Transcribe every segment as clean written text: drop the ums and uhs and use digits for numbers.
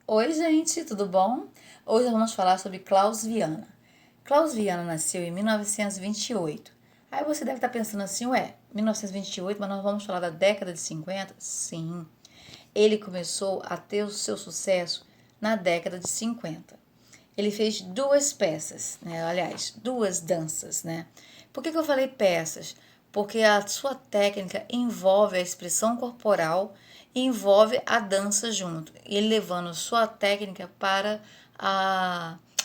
Oi, gente, tudo bom? Hoje nós vamos falar sobre Klaus Viana. Klaus Viana nasceu em 1928. Aí você deve estar pensando assim, ué, 1928, mas nós vamos falar da década de 50? Sim, ele começou a ter o seu sucesso na década de 50. Ele fez duas peças, né? Aliás, duas danças, né? Por que eu falei peças? Porque a sua técnica envolve a expressão corporal e envolve a dança junto. Ele levando sua técnica para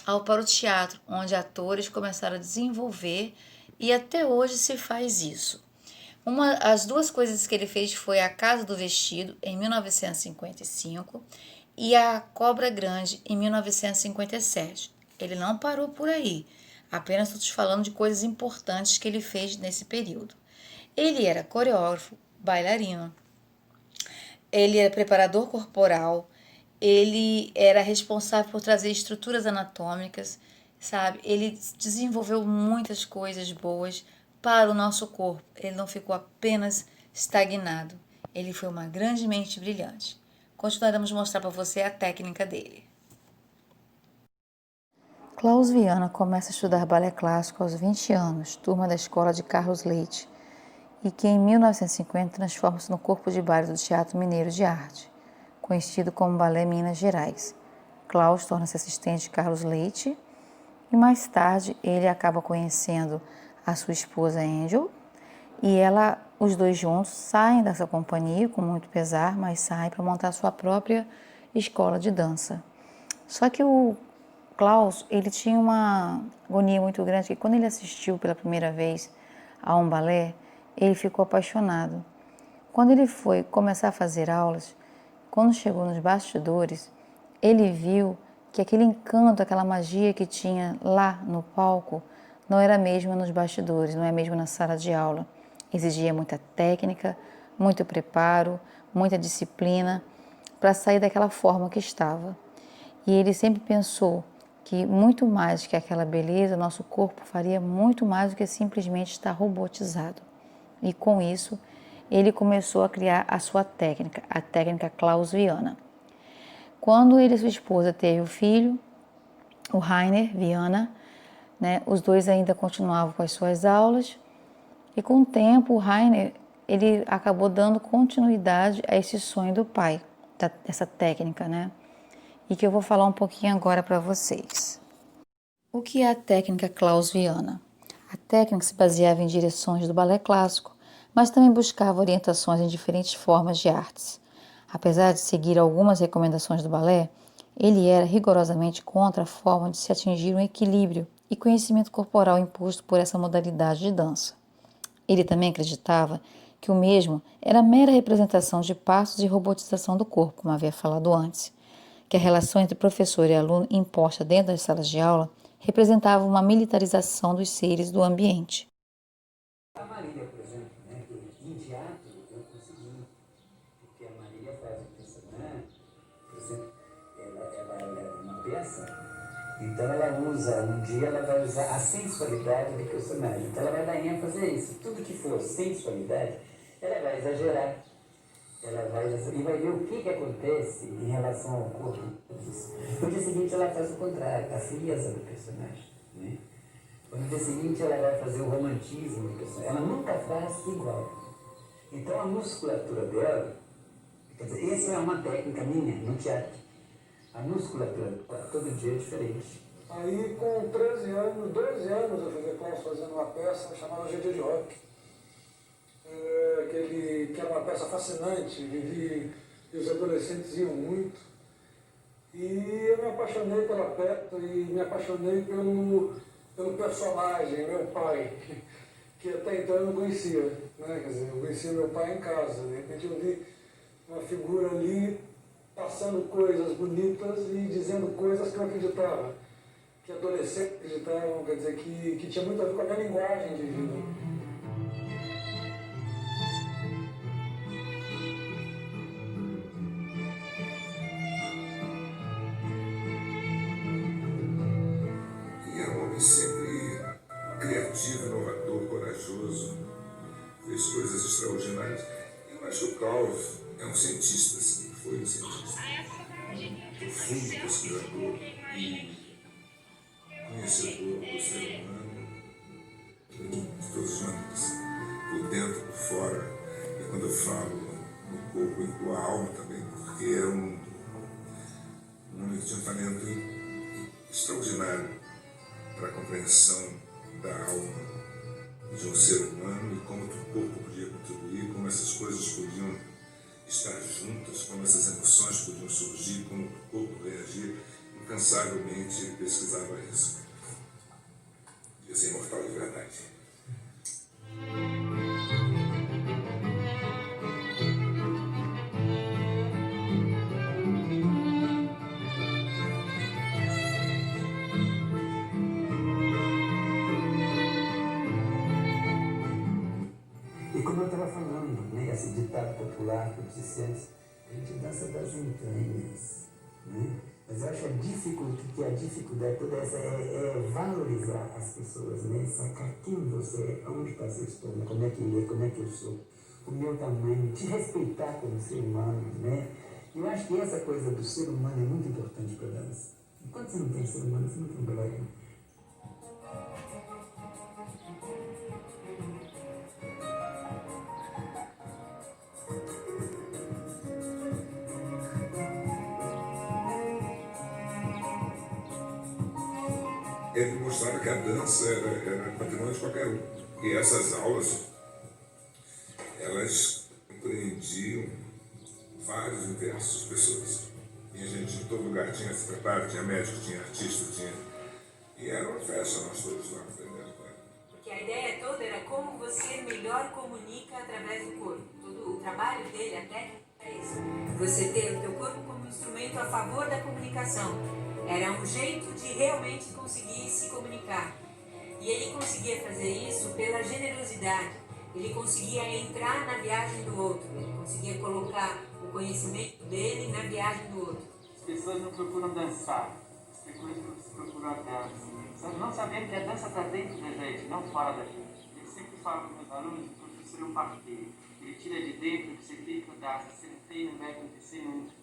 o teatro, onde atores começaram a desenvolver e até hoje se faz isso. As duas coisas que ele fez foi A Casa do Vestido, em 1955, e A Cobra Grande, em 1957. Ele não parou por aí, apenas estou te falando de coisas importantes que ele fez nesse período. Ele era coreógrafo, bailarino, ele era preparador corporal, ele era responsável por trazer estruturas anatômicas, sabe? Ele desenvolveu muitas coisas boas para o nosso corpo. Ele não ficou apenas estagnado. Ele foi uma grande mente brilhante. Continuaremos a mostrar para você a técnica dele. Klaus Viana começa a estudar balé clássico aos 20 anos, turma da escola de Carlos Leite, e que em 1950 transforma-se no corpo de baile do Teatro Mineiro de Arte, conhecido como Balé Minas Gerais. Klaus torna-se assistente de Carlos Leite e mais tarde ele acaba conhecendo a sua esposa Angel e os dois juntos saem dessa companhia com muito pesar, mas saem para montar sua própria escola de dança. Só que o Klaus, ele tinha uma agonia muito grande, que quando ele assistiu pela primeira vez a um balé, ele ficou apaixonado. Quando ele foi começar a fazer aulas, quando chegou nos bastidores, ele viu que aquele encanto, aquela magia que tinha lá no palco, não era mesmo nos bastidores, não é mesmo na sala de aula. Exigia muita técnica, muito preparo, muita disciplina para sair daquela forma que estava. E ele sempre pensou que muito mais que aquela beleza, nosso corpo faria muito mais do que simplesmente estar robotizado. E com isso, ele começou a criar a sua técnica, a técnica Klaus Viana. Quando ele e sua esposa teve o filho, o Rainer Viana, né, os dois ainda continuavam com as suas aulas e com o tempo o Rainer ele acabou dando continuidade a esse sonho do pai, dessa técnica, né? E que eu vou falar um pouquinho agora para vocês. O que é a técnica Klaus Viana? A técnica se baseava em direções do balé clássico, mas também buscava orientações em diferentes formas de artes. Apesar de seguir algumas recomendações do balé, ele era rigorosamente contra a forma de se atingir um equilíbrio e conhecimento corporal imposto por essa modalidade de dança. Ele também acreditava que o mesmo era mera representação de passos e robotização do corpo, como havia falado antes, que a relação entre professor e aluno imposta dentro das salas de aula representava uma militarização dos seres do ambiente. A Marília, por exemplo, né, que em teatro eu consegui, porque a Marília faz um personagem, por exemplo, ela é uma peça, então ela usa, um dia ela vai usar a sensualidade do personagem, então ela vai dar ênfase a isso, tudo que for sensualidade, ela vai exagerar, e vai ver o que acontece em relação ao corpo. No dia seguinte ela faz o contrário, a frieza do personagem, né? No dia seguinte ela vai fazer o romantismo do personagem. Ela nunca faz igual. Então a musculatura dela, quer dizer, essa é uma técnica minha no teatro. A musculatura todo dia é diferente. Aí com 13 anos, 12 anos eu fui ver Klaus fazendo uma peça chamada GG de Rock. Que era uma peça fascinante, e os adolescentes iam muito. E eu me apaixonei pela peça e me apaixonei pelo personagem, meu pai, que até então eu não conhecia, né? Quer dizer, eu conhecia meu pai em casa, de repente eu vi uma figura ali passando coisas bonitas e dizendo coisas que eu acreditava, que adolescentes acreditavam, quer dizer, que tinha muito a ver com a minha linguagem de vida. Sempre criativo, inovador, corajoso, fez coisas extraordinárias. Eu acho que o Klaus é um cientista, sim, foi um cientista. profundo pesquisador e conhecedor do ser humano de todas as maneiras, por dentro, por fora. E quando eu falo no corpo, incluo a alma também, porque é um homem que tinha um talento extraordinário para a compreensão da alma de um ser humano e como o corpo podia contribuir, como essas coisas podiam estar juntas, como essas emoções podiam surgir, como o corpo reagia. Incansavelmente ele pesquisava isso. Devia ser imortal de verdade. E como eu estava falando, né, esse ditado popular que eu disse antes, a gente dança das entranhas, né? Mas eu acho que a dificuldade toda essa é valorizar as pessoas, né? Sacar quem você é, onde está seu estômago, como é que ele é, como é que eu sou, o meu tamanho, te respeitar como ser humano, né? Eu acho que essa coisa do ser humano é muito importante para a dança. Enquanto você não tem ser humano, você não tem glória. Ele mostrava que a dança era patrimônio de qualquer um. E essas aulas, elas compreendiam vários universos de pessoas. Tinha gente em todo lugar, tinha secretário, tinha médico, tinha artista, tinha... E era uma festa, nós todos lá aprendendo. Porque a ideia toda era como você melhor comunica através do corpo. Todo o trabalho dele, a técnica, é isso. Você ter o teu corpo como instrumento a favor da comunicação. Era um jeito de realmente conseguir se comunicar. E ele conseguia fazer isso pela generosidade. Ele conseguia entrar na viagem do outro. Ele conseguia colocar o conhecimento dele na viagem do outro. As pessoas não procuram dançar. As pessoas procuram a dança. Não sabendo que a dança está dentro da gente, não fora da gente. Eu sempre falo para meus alunos que o professor é um parteiro. Ele tira de dentro que você tem que dança. Você não tem, não vai acontecer nunca.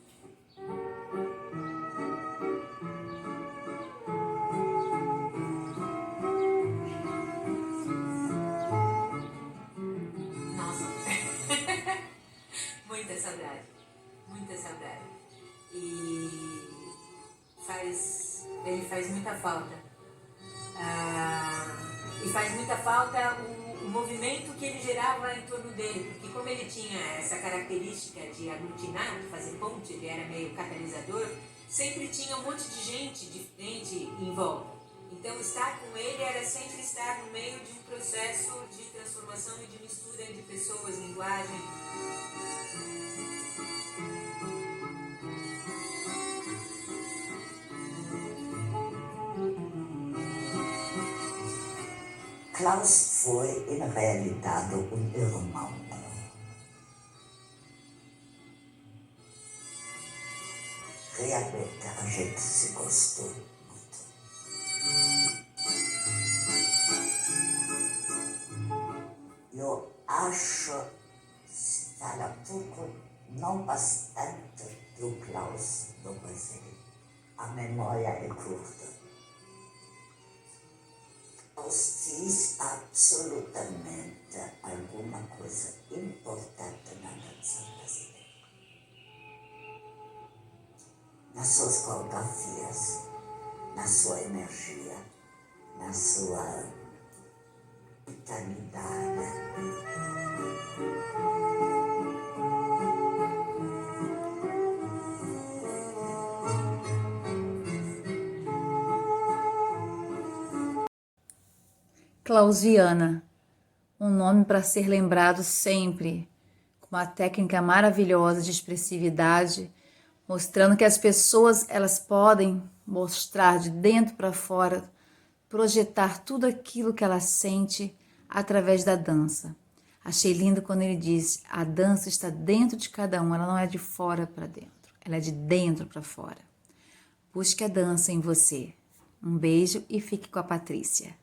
Muita saudade. E ele faz muita falta. E faz muita falta o movimento que ele gerava em torno dele, porque como ele tinha essa característica de aglutinar, de fazer ponte, ele era meio catalisador, sempre tinha um monte de gente diferente em volta. Então estar com ele era sempre estar no meio de um processo de transformação e de mistura de pessoas, linguagem. Klaus foi, em realidade, um irmão meu. Realmente a gente se gostou muito. Eu acho, se fala pouco, não bastante do Klaus do Brasil. A memória é curta. Fiz absolutamente alguma coisa importante na dança brasileira. Nas suas coreografias, na sua energia, na sua vitalidade. Klaus Viana, um nome para ser lembrado sempre, com uma técnica maravilhosa de expressividade, mostrando que as pessoas elas podem mostrar de dentro para fora, projetar tudo aquilo que ela sente através da dança. Achei lindo quando ele diz: a dança está dentro de cada um, ela não é de fora para dentro, ela é de dentro para fora. Busque a dança em você. Um beijo e fique com a Patrícia.